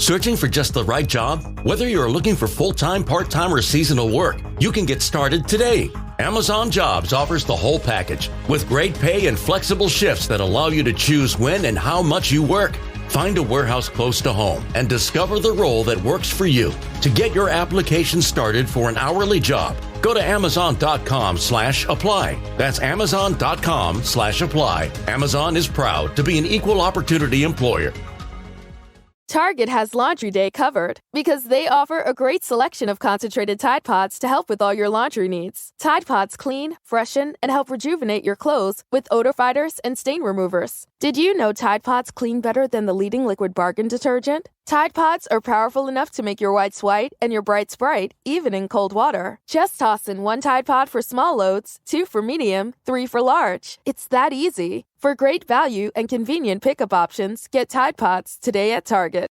Searching for just the right job? Whether you're looking for full-time, part-time, or seasonal work, you can get started today. Amazon Jobs offers the whole package with great pay and flexible shifts that allow you to choose when and how much you work. Find a warehouse close to home and discover the role that works for you. To get your application started for an hourly job, go to amazon.com/apply. That's amazon.com/apply. Amazon is proud to be an equal opportunity employer. Target has Laundry Day covered because they offer a great selection of concentrated Tide Pods to help with all your laundry needs. Tide Pods clean, freshen, and help rejuvenate your clothes with odor fighters and stain removers. Did you know Tide Pods clean better than the leading liquid bargain detergent? Tide Pods are powerful enough to make your whites white and your brights bright, even in cold water. Just toss in 1 Tide Pod for small loads, 2 for medium, 3 for large. It's that easy. For great value and convenient pickup options, get Tide Pods today at Target.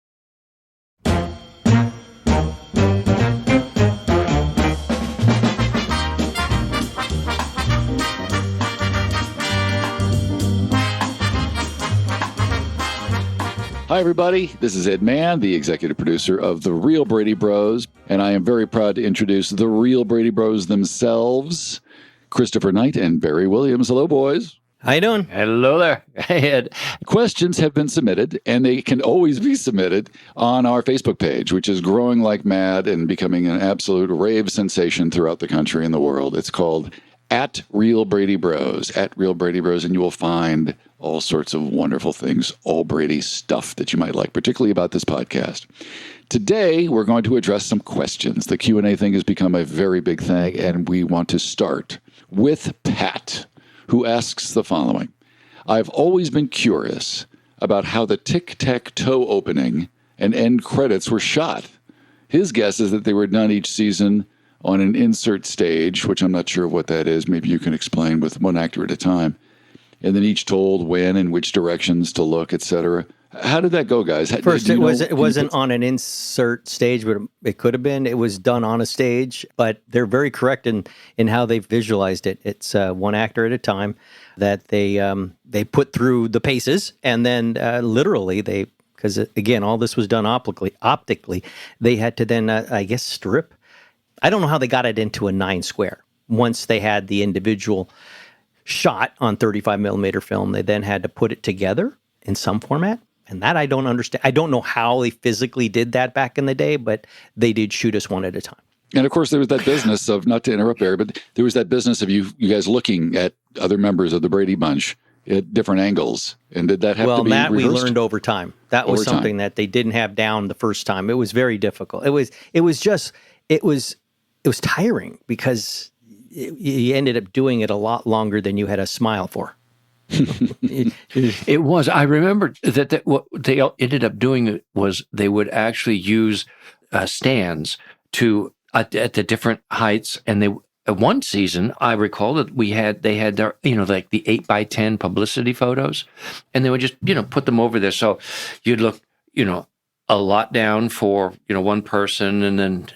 Hi, everybody. This is Ed Mann, the executive producer of The Real Brady Bros, and I am very proud to introduce The Real Brady Bros themselves, Christopher Knight and Barry Williams. Hello, boys. How you doing? Hello there. Hey, Ed. Questions have been submitted, and they can always be submitted on our Facebook page, which is growing like mad and becoming an absolute rave sensation throughout the country and the world. It's called @Real Brady Bros, @Real Brady Bros, and you will find all sorts of wonderful things, all Brady stuff that you might like, particularly about this podcast. Today, we're going to address some questions. The Q&A thing has become a very big thing, and we want to start with Pat, who asks the following. I've always been curious about how the tic-tac-toe opening and end credits were shot. His guess is that they were done each season on an insert stage, which I'm not sure what that is. Maybe you can explain with one actor at a time. And then each told when and which directions to look, etc. How did that go, guys? First, it wasn't on an insert stage, but it could have been. It was done on a stage, but they're very correct in how they've visualized it. It's one actor at a time that they put through the paces, and then literally because again, all this was done optically, they had to then, I guess, strip. I don't know how they got it into a 9 square. Once they had the individual shot on 35 millimeter film, they then had to put it together in some format. And that I don't understand. I don't know how they physically did that back in the day, but they did shoot us one at a time. And of course, there was that business of, not to interrupt Barry, but there was that business of you guys looking at other members of the Brady Bunch at different angles. And did that have to be Matt, rehearsed? we learned over time. That was something that they didn't have down the first time. It was very difficult. It was tiring because you ended up doing it a lot longer than you had a smile for. It was. I remember that what they ended up doing was they would actually use stands at the different heights, and one season I recall that they had their like the 8x10 publicity photos, and they would just put them over there, so you'd look a lot down for one person, and then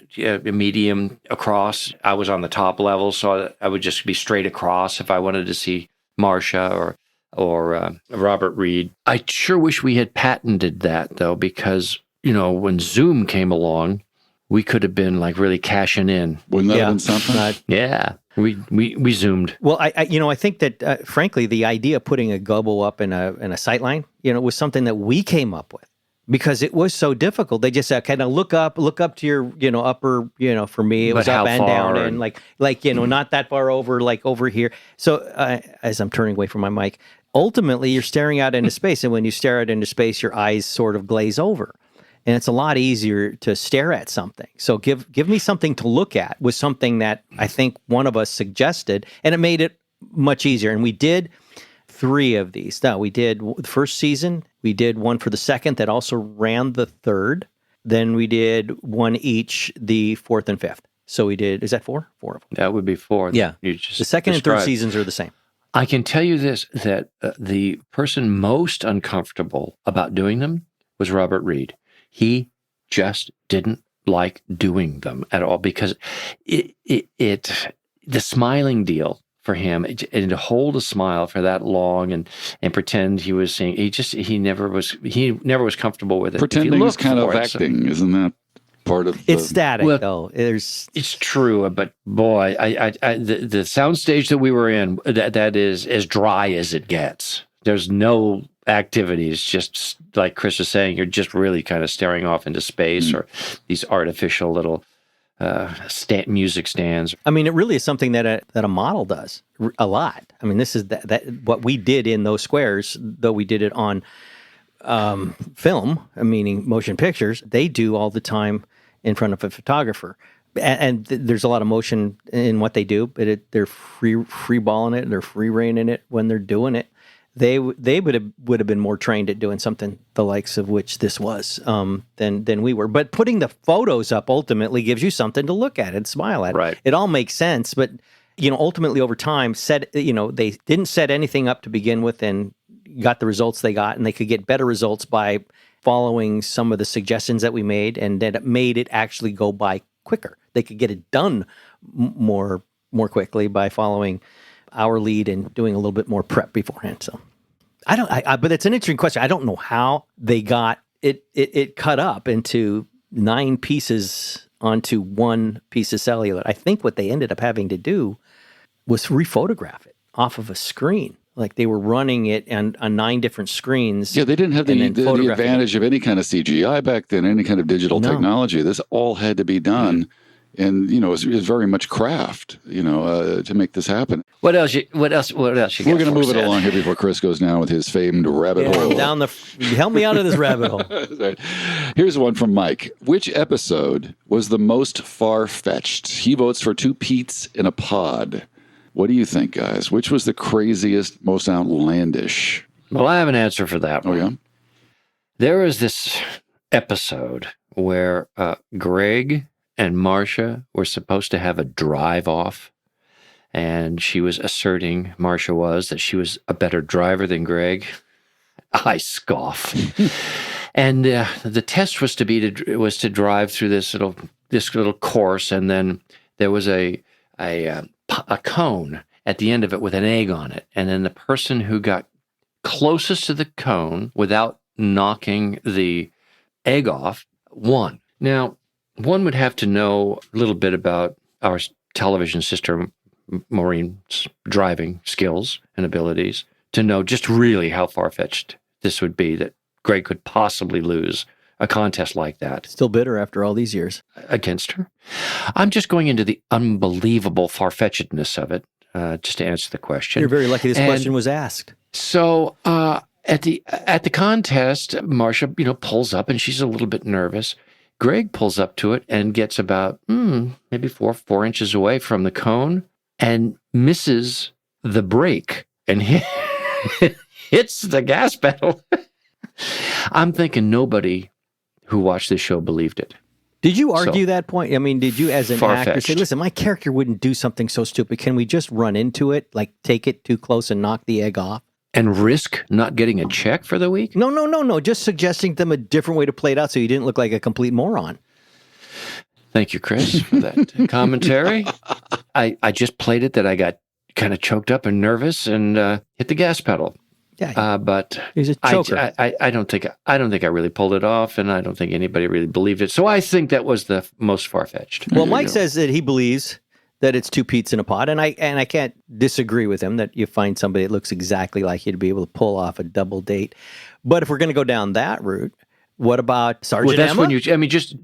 a medium across. I was on the top level, so I would just be straight across if I wanted to see Marcia or Robert Reed. I sure wish we had patented that, though, because when Zoom came along, we could have been like really cashing in. Wouldn't that have been something? Yeah, we zoomed. Well, I think that frankly, the idea of putting a gobo up in a sight line, was something that we came up with. Because it was so difficult. They just said, kind of look up to your, upper, for me, it was up and down and like, not that far over, like over here. So as I'm turning away from my mic, ultimately you're staring out into space. And when you stare out into space, your eyes sort of glaze over. And it's a lot easier to stare at something. So give me something to look at was something that I think one of us suggested, and it made it much easier. And we did 3 of these. Now, we did the first season. We did one for the second that also ran the third. Then we did one each, the 4th and 5th. So we did, is that 4? 4 of them. That would be 4. Yeah. The second and third seasons are the same. I can tell you this, that the person most uncomfortable about doing them was Robert Reed. He just didn't like doing them at all because the smiling deal for him, and to hold a smile for that long and pretend he was seeing. He never was comfortable with it. Pretending is kind of acting, isn't that part of? It's static, though. It's true, but boy, the soundstage that we were in, that is as dry as it gets. There's no activities, just like Chris is saying, you're just really kind of staring off into space or these artificial little music stands. I mean, it really is something that a model does a lot. I mean, this is that what we did in those squares, though we did it on film, meaning motion pictures, they do all the time in front of a photographer. And there's a lot of motion in what they do, but they're free balling it, they're free reining it when they're doing it. They would have been more trained at doing something the likes of which this was than we were. But putting the photos up ultimately gives you something to look at and smile at. Right. It all makes sense, but ultimately over time, they didn't set anything up to begin with and got the results they got, and they could get better results by following some of the suggestions that we made, and that it made it actually go by quicker. They could get it done more quickly by following our lead and doing a little bit more prep beforehand. So but it's an interesting question. I don't know how they got it cut up into 9 pieces onto one piece of cellular. I think what they ended up having to do was rephotograph it off of a screen. Like they were running it on 9 different screens. Yeah, they didn't have the advantage of any kind of CGI back then, any kind of digital technology. This all had to be done. And, it was very much craft, to make this happen. What else you We're going to move it along here before Chris goes down with his famed rabbit hole. Help me out of this rabbit hole. Here's one from Mike. Which episode was the most far-fetched? He votes for 2 Pete's in a pod. What do you think, guys? Which was the craziest, most outlandish? Well, I have an answer for that one. Oh, yeah? There was this episode where Greg and Marcia were supposed to have a drive-off, and she was asserting, Marcia was, that she was a better driver than Greg. I scoff. And the test was to drive through this little course, and then there was a cone at the end of it with an egg on it, and then the person who got closest to the cone without knocking the egg off won. Now, one would have to know a little bit about our television sister Maureen's driving skills and abilities to know just really how far-fetched this would be, that Greg could possibly lose a contest like that. Still bitter after all these years. Against her. I'm just going into the unbelievable far-fetchedness of it, just to answer the question. You're very lucky this question was asked. So at the contest, Marcia, pulls up, and she's a little bit nervous. Greg pulls up to it and gets about maybe 4 inches away from the cone and misses the brake and hits the gas pedal. I'm thinking nobody who watched this show believed it. Did you argue that point? I mean, did you as an Far-fetched. actor say, listen, my character wouldn't do something so stupid. Can we just run into it, like take it too close and knock the egg off? And risk not getting a check for the week? No. Just suggesting to them a different way to play it out so you didn't look like a complete moron. Thank you, Chris, for that commentary. I just played it that I got kind of choked up and nervous and hit the gas pedal. Yeah, but he's a choker. I don't think I really pulled it off, and I don't think anybody really believed it. So I think that was the most far-fetched. Well, Mike says that he believes that it's 2 Pete's in a pod, and I can't disagree with him that you find somebody that looks exactly like you to be able to pull off a double date. But if we're going to go down that route, what about Sergeant Emma? Well, that's when just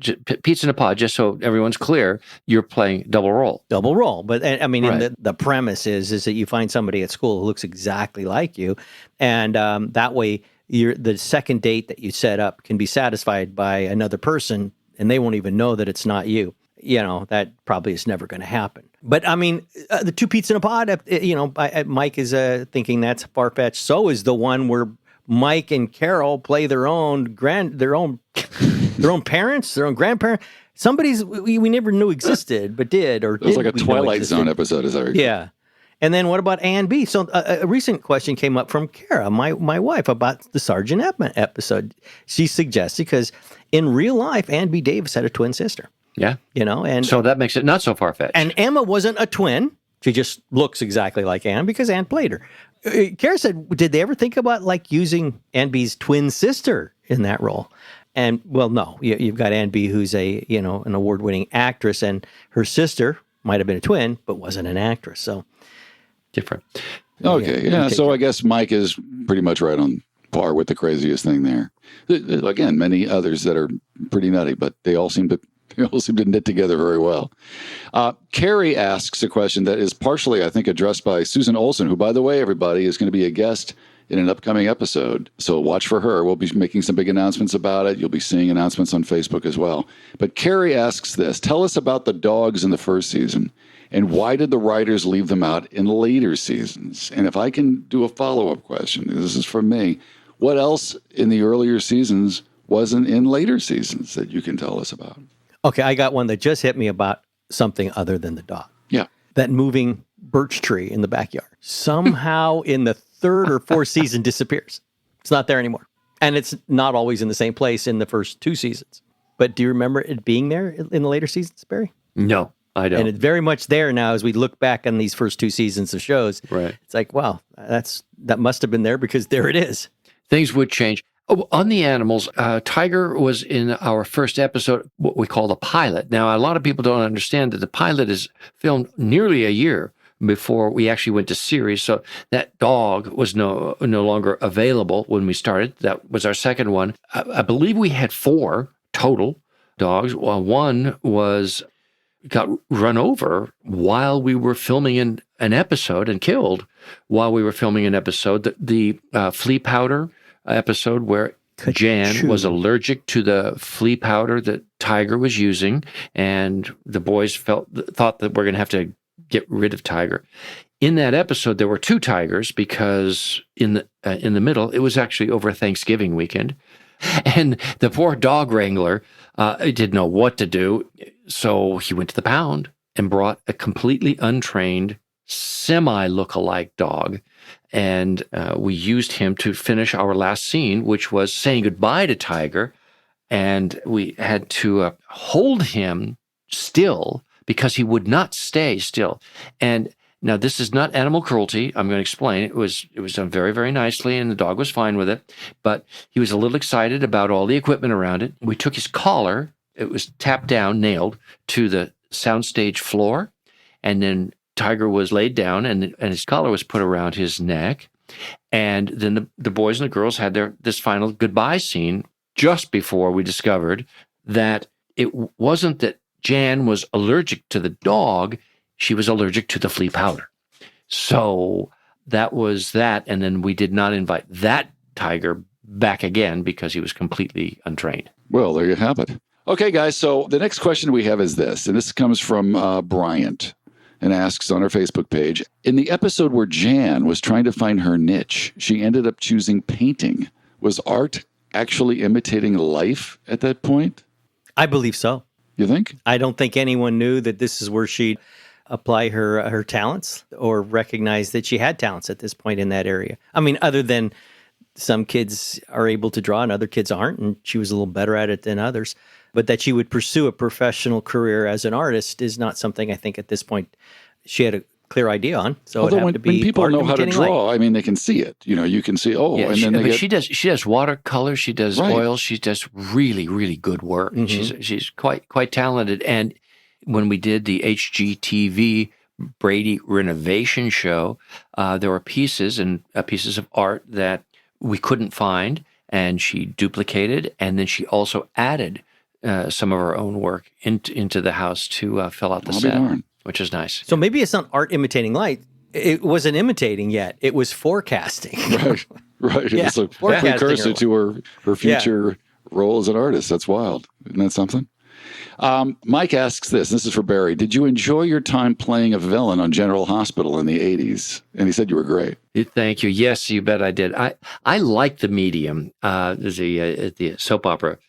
Pete's in a pod, just so everyone's clear, you're playing double role. Double role. But I mean, Right. the premise is that you find somebody at school who looks exactly like you, and that way the second date that you set up can be satisfied by another person, and they won't even know that it's not you. That probably is never going to happen. But I mean, the 2 Pete's in a pod, Mike is thinking that's far-fetched. So is the one where Mike and Carol play their own parents, their own grandparents. Somebody's we never knew existed, but did or It was did like a we know Twilight existed? Zone episode, as I recall. Yeah. And then what about A and B? So a recent question came up from Kara, my wife, about the Sergeant Emma episode. She suggested, because in real life, Ann B. Davis had a twin sister. Yeah. And So that makes it not so far-fetched. and Emma wasn't a twin. She just looks exactly like Anne because Anne played her. Kara said, did they ever think about like using Anne B's twin sister in that role? And well, no, you've got Anne B, who's an award-winning actress, and her sister might have been a twin, but wasn't an actress. So different. Okay, yeah. So I guess Mike is pretty much right on par with the craziest thing there. Again, many others that are pretty nutty, but they all seem to knit together very well. Carrie asks a question that is partially, I think, addressed by Susan Olson, who, by the way, everybody, is going to be a guest in an upcoming episode. So watch for her. We'll be making some big announcements about it. You'll be seeing announcements on Facebook as well. But Carrie asks this: tell us about the dogs in the first season, and why did the writers leave them out in later seasons? And if I can do a follow-up question, this is from me, what else in the earlier seasons wasn't in later seasons that you can tell us about? Okay, I got one that just hit me about something other than the dog. Yeah. That moving birch tree in the backyard. Somehow in the third or fourth season disappears. It's not there anymore. And it's not always in the same place in the first two seasons. But do you remember it being there in the later seasons, Barry? No, I don't. And it's very much there now as we look back on these first two seasons of shows. Right. It's like, wow, that must have been there because there it is. Things would change. Oh, on the animals, Tiger was in our first episode, what we call the pilot. Now, a lot of people don't understand that the pilot is filmed nearly a year before we actually went to series. So that dog was no longer available when we started. That was our second one. I believe we had 4 total dogs. Well, one got run over while we were filming an episode and killed while we were filming an episode. The flea powder episode where Jan was allergic to the flea powder that Tiger was using, and the boys thought that we're going to have to get rid of Tiger. In that episode, there were 2 tigers because in the middle, it was actually over Thanksgiving weekend, and the poor dog wrangler didn't know what to do, so he went to the pound and brought a completely untrained semi-lookalike dog. And we used him to finish our last scene, which was saying goodbye to Tiger. And we had to hold him still because he would not stay still. And now this is not animal cruelty. I'm going to explain. It was done very, very nicely, and the dog was fine with it. But he was a little excited about all the equipment around it. We took his collar. It was tapped down, nailed to the soundstage floor. And then Tiger was laid down, and his collar was put around his neck. And then the boys and the girls had this final goodbye scene just before we discovered that it wasn't that Jan was allergic to the dog, she was allergic to the flea powder. So that was that. And then we did not invite that Tiger back again because he was completely untrained. Well, there you have it. Okay, guys. So the next question we have is this, and this comes from Bryant, and asks on our Facebook page, in the episode where Jan was trying to find her niche, she ended up choosing painting. Was art actually imitating life at that point? I believe so. You think? I don't think anyone knew that this is where she'd apply her talents or recognize that she had talents at this point in that area. I mean, other than some kids are able to draw and other kids aren't, and she was a little better at it than others. But that she would pursue a professional career as an artist is not something I think at this point she had a clear idea on. So although when people know how to draw, I mean, they can see it. You can see, she does watercolor, she does oil, she does really, really good work. Mm-hmm. She's quite talented. And when we did the HGTV Brady renovation show, there were pieces of art that we couldn't find, and she duplicated, and then she also added some of her own work into the house to fill out the set, which is nice. So maybe it's not art imitating life. It wasn't imitating yet. It was forecasting. Right. Yeah, it's a precursor to her future role as an artist. That's wild. Isn't that something? Mike asks this is for Barry. Did you enjoy your time playing a villain on General Hospital in the 80s? And he said you were great. Thank you. Yes, you bet I did. I like the medium, the soap opera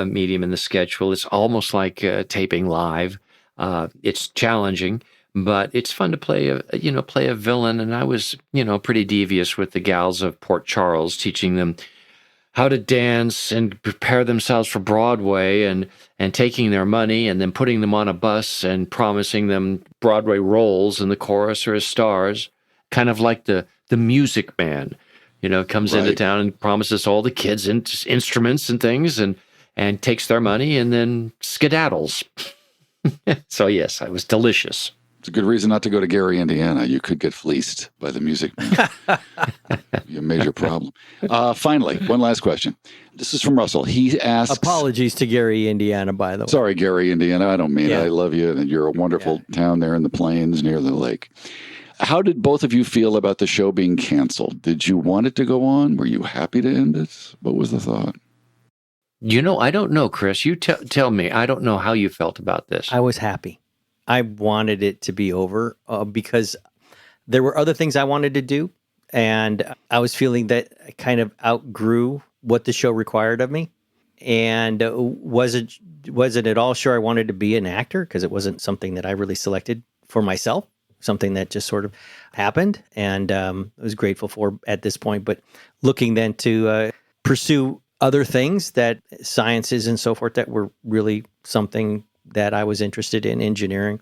medium in the sketch. Well, it's almost like taping live. It's challenging, but it's fun to play a villain. And I was, pretty devious with the gals of Port Charles, teaching them how to dance and prepare themselves for Broadway and taking their money and then putting them on a bus and promising them Broadway roles in the chorus or as stars, kind of like the Music Man, comes into town and promises all the kids instruments and things and takes their money and then skedaddles. So yes, it was delicious. It's a good reason not to go to Gary, Indiana. You could get fleeced by the Music Man. Be a major problem. Finally, one last question. This is from Russell. He asks... Apologies to Gary, Indiana, by the way. Sorry, Gary, Indiana. I don't mean it. I love you, and you're a wonderful town there in the plains near the lake. How did both of you feel about the show being canceled? Did you want it to go on? Were you happy to end it? What was the thought? I don't know, Chris. You tell me. I don't know how you felt about this. I was happy. I wanted it to be over because there were other things I wanted to do, and I was feeling that I kind of outgrew what the show required of me. And wasn't at all sure I wanted to be an actor because it wasn't something that I really selected for myself, something that just sort of happened, and I was grateful for at this point. But looking then to pursue other things, that sciences and so forth, that were really something that I was interested in, engineering.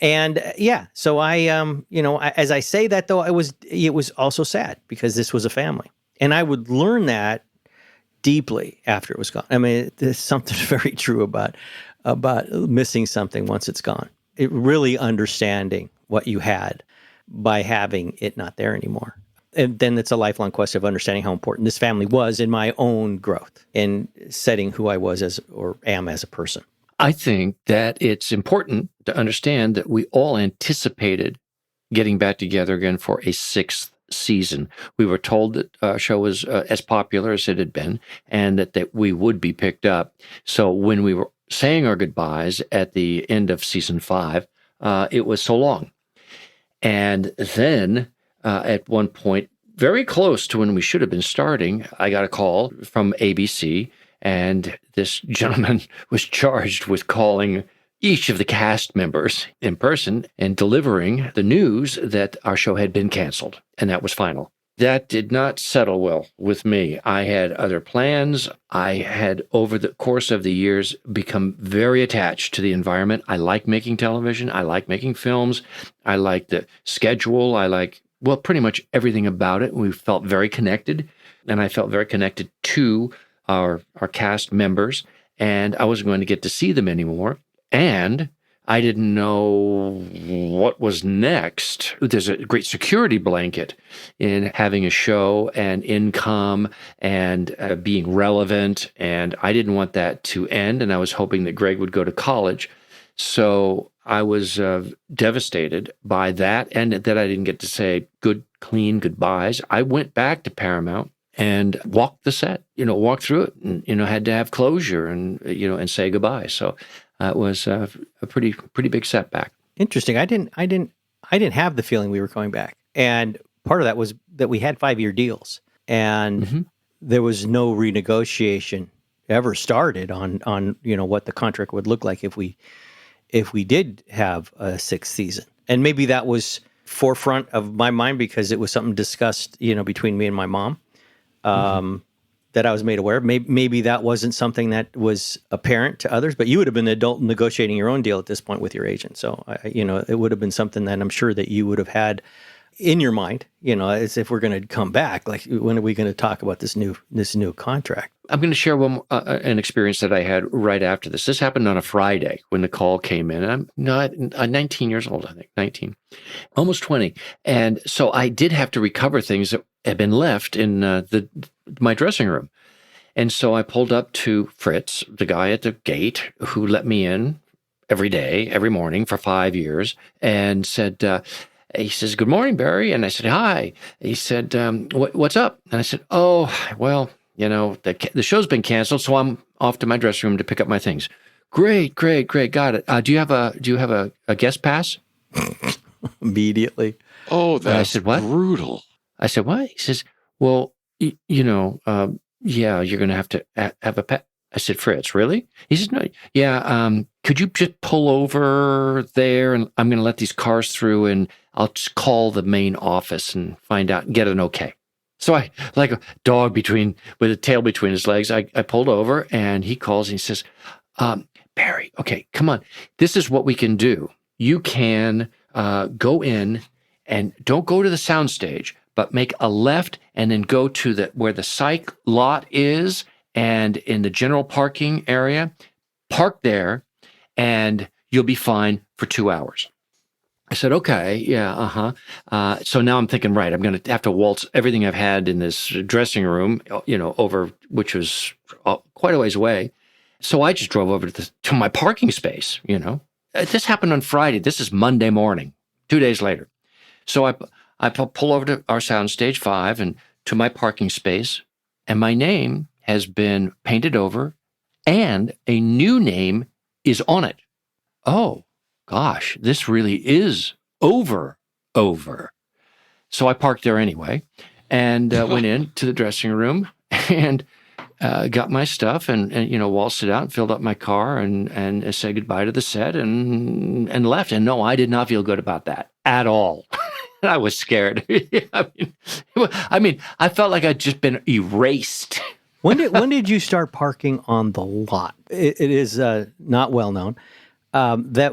And so I, as I say that though, it was also sad because this was a family, and I would learn that deeply after it was gone. I mean, there's something very true about missing something once it's gone. It really understanding what you had by having it not there anymore. And then it's a lifelong quest of understanding how important this family was in my own growth and setting who I was am as a person. I think that it's important to understand that we all anticipated getting back together again for a sixth season. We were told that our show was as popular as it had been, and that we would be picked up. So when we were saying our goodbyes at the end of season 5, it was so long. And then at one point, very close to when we should have been starting, I got a call from ABC, and this gentleman was charged with calling each of the cast members in person and delivering the news that our show had been canceled, and that was final. That did not settle well with me. I had other plans. I had, over the course of the years, become very attached to the environment. I like making television. I like making films. I like the schedule. I like, pretty much everything about it. We felt very connected, and I felt very connected to our cast members, and I wasn't going to get to see them anymore. And I didn't know what was next. There's a great security blanket in having a show and income and being relevant. And I didn't want that to end. And I was hoping that Greg would go to college. So I was devastated by that, and that I didn't get to say good, clean goodbyes. I went back to Paramount and walked the set, walked through it, and, had to have closure and, and say goodbye. So it was a pretty big setback. Interesting. I didn't have the feeling we were going back. And part of that was that we had 5-year deals, and there was no renegotiation ever started on what the contract would look like if we did have a sixth season. And maybe that was forefront of my mind because it was something discussed, between me and my mom. That I was made aware of. Maybe that wasn't something that was apparent to others, but you would have been an adult negotiating your own deal at this point with your agent. So, it would have been something that I'm sure that you would have had in your mind, as if we're going to come back. Like, when are we going to talk about this new contract? I'm going to share an experience that I had right after this. This happened on a Friday when the call came in. I'm 19 years old, I think, 19, almost 20. And so I did have to recover things that had been left in my dressing room. And so I pulled up to Fritz, the guy at the gate who let me in every day, every morning for 5 years, and said, he says, "Good morning, Barry." And I said, "Hi." He said, "What's up?" And I said, "Oh, well, the show's been canceled, so I'm off to my dressing room to pick up my things." Great. Got it. Do you have a guest pass? Immediately. Oh, that's I said, "What?" Brutal. I said, "What?" He says, "Well, yeah, you're going to have to have a pass." I said, "Fritz, really?" He says, "No, yeah, could you just pull over there, and I'm going to let these cars through, and I'll just call the main office and find out and get an okay." So I, like a dog with a tail between his legs, I pulled over, and he calls and he says, Barry, okay, come on. This is what we can do. You can go in and don't go to the sound stage, but make a left and then go to where the psych lot is, and in the general parking area, park there, and you'll be fine for 2 hours. I said, okay, yeah, so now I'm thinking, right, I'm going to have to waltz everything I've had in this dressing room, over, which was quite a ways away. So I just drove over to my parking space, This happened on Friday. This is Monday morning, 2 days later. So I pull over to our soundstage 5 and to my parking space, and my name has been painted over, and a new name is on it. Oh, gosh, this really is over. So I parked there anyway, and went into the dressing room and got my stuff and waltzed it out and filled up my car and said goodbye to the set and left. And no, I did not feel good about that at all. I was scared. I mean, I felt like I'd just been erased. When did you start parking on the lot? It is not well known that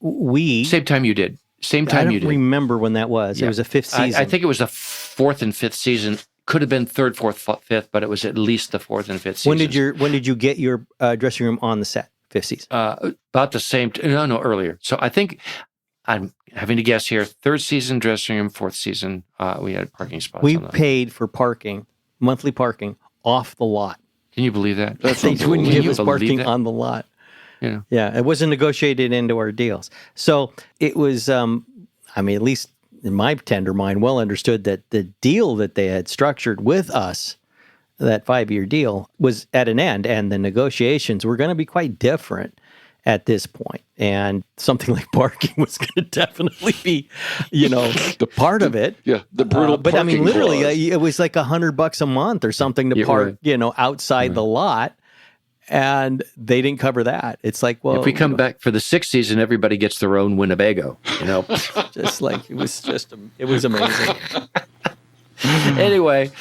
we... Same time you did. I don't remember when that was. Yeah. It was a fifth season. I think it was the fourth and fifth season. Could have been third, fourth, fifth, but it was at least the fourth and fifth season. When did you get your dressing room on the set? Fifth season? About the same. No, earlier. So I think I'm having to guess here. Third season dressing room, fourth season we had parking spots. We paid for parking, monthly parking, off the lot. Can you believe that? They wouldn't give us parking on the lot. Yeah, it wasn't negotiated into our deals. So it was, at least in my tender mind, well understood that the deal that they had structured with us, that 5-year deal, was at an end, and the negotiations were going to be quite different at this point. And something like parking was going to definitely be, the part of it. Yeah, the brutal but I mean, literally, it was like $100 a month or something to park, right. Outside the lot. And they didn't cover that. It's like, well, if we come back for the sixth season, everybody gets their own Winnebago. Just like it was amazing. Anyway,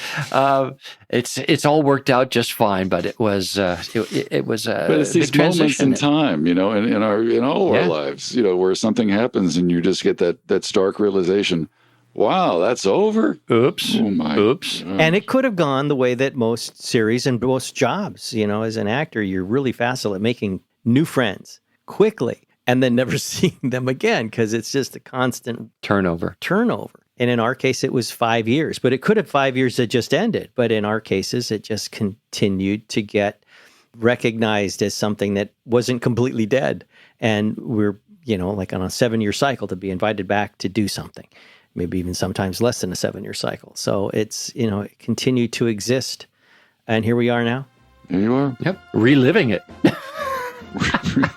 it's all worked out just fine, but it was but it's these moments in time, in all our lives, where something happens and you just get that stark realization. Wow, that's over? Oops. Oh my. Oops. God. And it could have gone the way that most series and most jobs, as an actor, you're really facile at making new friends quickly and then never seeing them again because it's just a constant turnover. And in our case, it was 5 years, but it could have 5 years that just ended. But in our cases, it just continued to get recognized as something that wasn't completely dead. And we're, like on a 7-year cycle to be invited back to do something. Maybe even sometimes less than a 7-year cycle. So it's, it continued to exist. And here we are now. Here you are. Yep. Reliving it.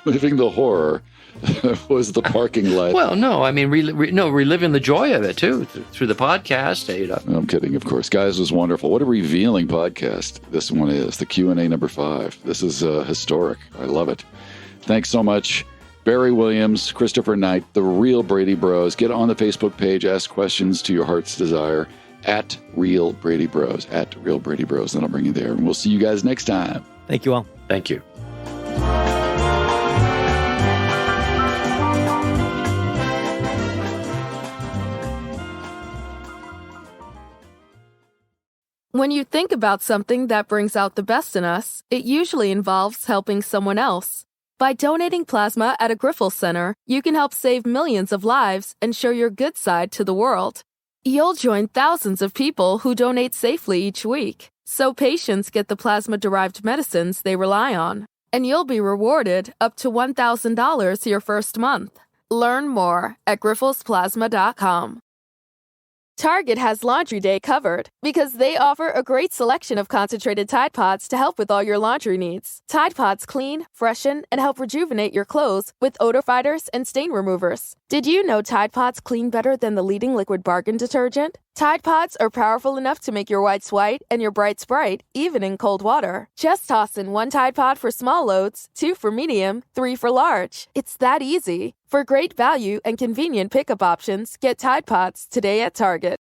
Reliving the horror was the parking lot. Well, no, I mean, reliving the joy of it too, through the podcast. I'm kidding, of course. Guys, it was wonderful. What a revealing podcast this one is. The Q&A number 5. This is historic. I love it. Thanks so much. Barry Williams, Christopher Knight, the Real Brady Bros. Get on the Facebook page, ask questions to your heart's desire at Real Brady Bros. At Real Brady Bros. That'll bring you there. And we'll see you guys next time. Thank you all. Thank you. When you think about something that brings out the best in us, it usually involves helping someone else. By donating plasma at a Grifols Center, you can help save millions of lives and show your good side to the world. You'll join thousands of people who donate safely each week, so patients get the plasma-derived medicines they rely on. And you'll be rewarded up to $1,000 your first month. Learn more at grifolsplasma.com. Target has Laundry Day covered because they offer a great selection of concentrated Tide Pods to help with all your laundry needs. Tide Pods clean, freshen, and help rejuvenate your clothes with odor fighters and stain removers. Did you know Tide Pods clean better than the leading liquid bargain detergent? Tide Pods are powerful enough to make your whites white and your brights bright, even in cold water. Just toss in 1 Tide Pod for small loads, 2 for medium, 3 for large. It's that easy. For great value and convenient pickup options, get Tide Pods today at Target.